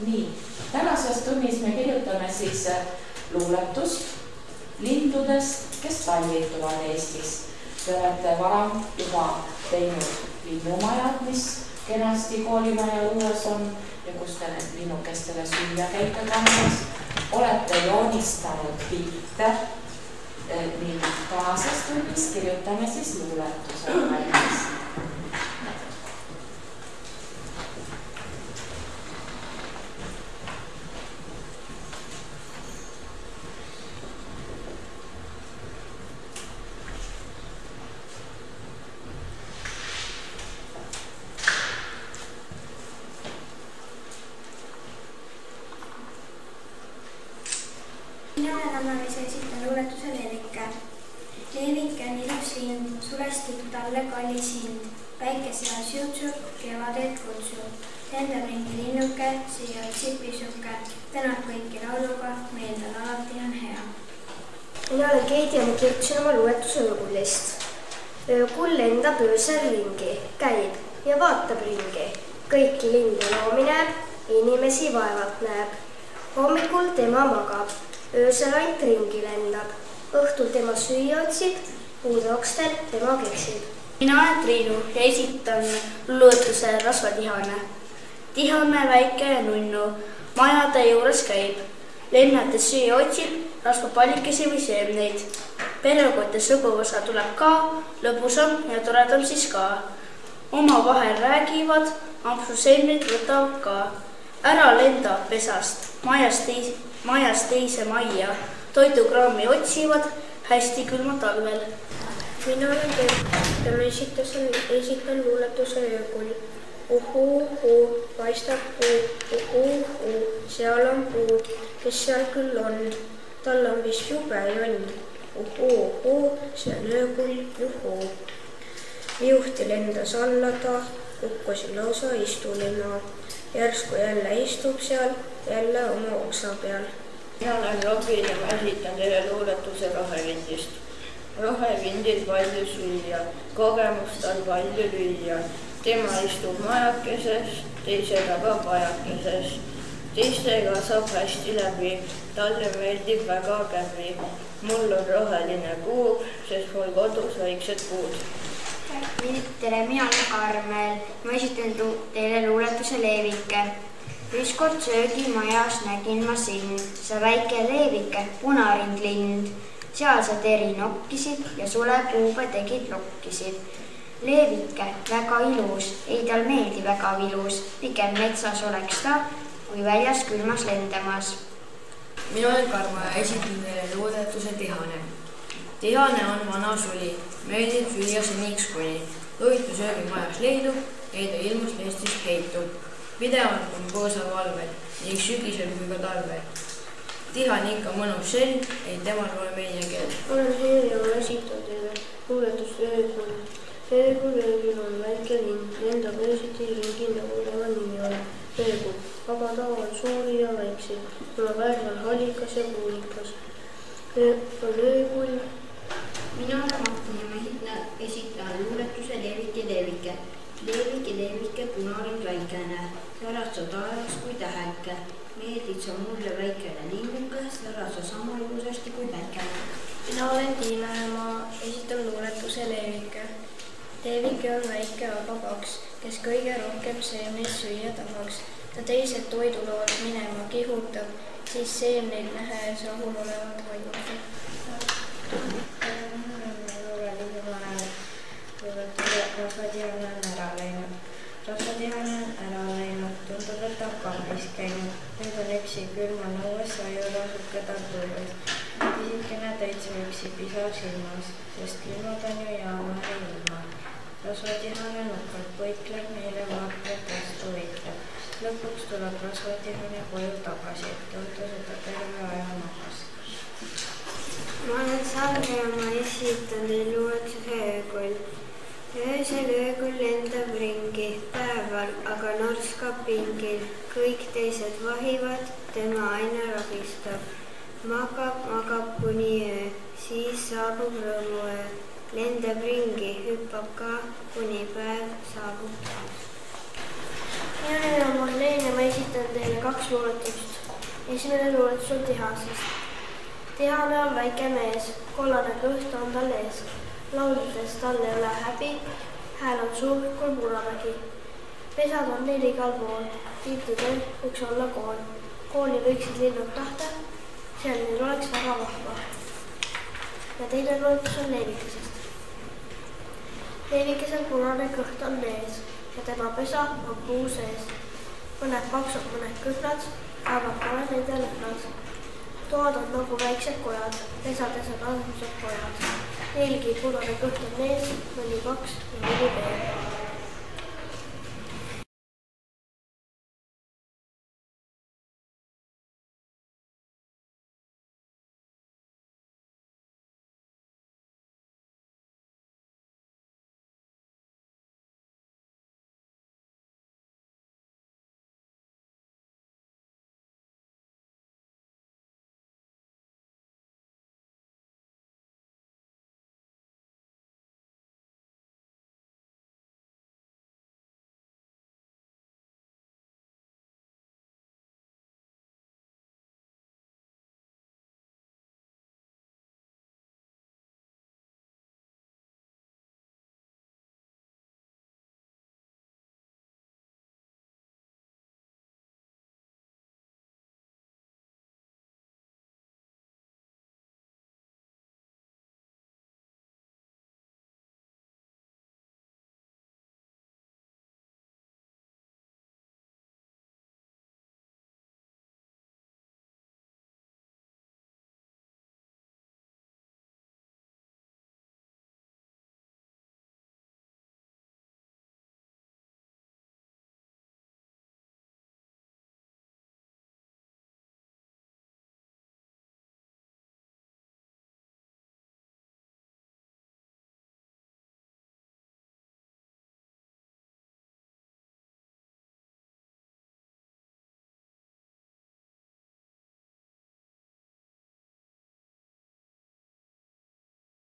Nii, tänases tunnis me kirjutame siis luuletust lindudest, kes talvituvad Eestis. Te olete varem juba teinud linnumajad, mis kenasti koolimaja õues on ja kus te need linnukestele süüa käite kandmas. Olete joonistanud pilte. Nii tänases tunnis kirjutame siis luuletuse valmis. Mina olen Anna-Liisa, esitan luuletuse Leevike. Leevike on ilus lind, sulestik talle kallis hind. Päikese ajas juutsub, kevadet kutsub. Lendab ringi linnuke, siia otsib pisuke. Tänab kõiki lauluga, meil tal alati on hea. Mina olen Keidi ja ma kirjutasin oma luuletuse Öökullist. Öökull lendab öösel ringi, käib ja vaatab ringi. Kõiki linde loomi näeb, inimesi vaevalt näeb. Hommikul tema magab. Öösel ainult ringi lendab, õhtul tema süüa otsib, puudeokstel tema keksib. Mina olen Triinu ja esitan luuletuse Rasvatihane. Tihane, väike ja nunnu, majade juures käib, lennates süüa otsib, rasvab pallikesi või seemneid. Perekond ja suguvõsa tuleb ka, lõbusam ja toredam siis ka. Omavahel räägivad, ampsu seemneid võtavad ka. Ära lenda pesast, majast teise majja, toidukraami otsivad hästi külma talvel. Mina olen Kert ja ma esitan luuletuse Öökull. Uhuu, paistab puu, uhuu, seal on puud, kes seal küll on, tal on vist jube jonn. Uhuu, see on Öökull, juhuu. Viuhti lendas alla ta, kukkusin lausa istulima. Järsku jälle istub seal, jälle oma oksa peal. Mina olen Robin ja ma esitan teile luuletuse Rohevindist. Rohevindil palju süüa, kogemust on palju lüüa. Tema istub majakeses, teisega ka pajakeses. Teistega saab hästi läbi, talle meeldib väga käbi. Mul on roheline kuu, sest mul kodus väiksed puud. Tere, mina olen Karmel. Ma esitan teile luuletuse Leevike. Ükskord söögimajas nägin ma sind, sa väike Leevike, punarind lind. Seal sa teri nokkisid ja sulepuuga tegid lokkisid. Leevike, väga ilus, ei tal meeldi väga vilus. Pigem metsas oleks ta, kui väljas külmas lendamas. Mina olen Karma ja esitan teile luuletuse Tihane. Tihane on vana suli, meeldib süüa seniks kuni. Toitu söögimajas leidub, ei ta ilmast Eestist heitub. Pidevalt on põõsa valvel, nii sügisel kui ka talvel. Tihane ikka mõnus sel, ei temal ole meie keel. Olen Heer ja ma esitan teile luuletust Öökull. Öökull on väike lind, lendab öösiti ringi, nagu tema nimi on. Öökull, aga ta on suuri ja väikseid, tema värv on hallikas ja kuulikas. On öökull. Mina olen Martin ja ma esitan luuletuse Leevike, Leevike. Leevike, Leevike, punarind väikene, särad sa taevas kui täheke. Meeldid sa mulle väikene linnuke, särad sa sama ilusasti kui päikene. Mina olen Tiina ja ma esitan luuletuse Leevike. Leevike on väike, aga paks, kes kõige rohkem seemneid süüa tahaks. Ta teised toidulood minema kihutab, siis seemneid nähes rahulolevad vaimutab. Rasvatihane on ära läinud. Rasvatihane on ära läinud, tundub, et ta on kahvis käinud. Nüüd on üksi külma nõues, sajura suke tartuues. Pisikene täitsa üksi pisar silmas, sest külmad on ju jaamare ilma. Rasvatihane nukralt põikleb, meile vaatleb, vastu võitleb. Lõpuks tuleb rasvatihane koju tagasi, tundus, et ta terve aja magas. Ma olen Sandra ja ma esitan teile luuletuse Öökull. Öösel öökull lendab ringi, päeval aga norskab pingil. Kõik teised vahivad, tema aina ragistab. Magab kuni öö, siis saabub rõõmuöö. Lendab ringi, hüppab ka, kuni päev saabub taas. Mina olen Marleen ja ma esitan esitan teile 2 luuletust. Esimene luuletus on Tihasest. Tihane on väike mees, kollane kõht on tal ees. Lauldes tal ei ole häbi, hääl on suur kui Punamägi. Pesad on neil igal pool, liitudel võiks olla kool. Kooli võiksid linnud tahta, seal neil oleks väga vahva. Ja teine luuletus on Leevikesest. Leevikesel punane kõht on ees ja tema pesa on puu sees. Mõned paksud, mõned kõhnad, aga pole nende lõhnad. Toad on nagu väiksed kojad, pesades on armsad pojad. Neilgi punane kõht on ees, mõni paks ja mõni veel.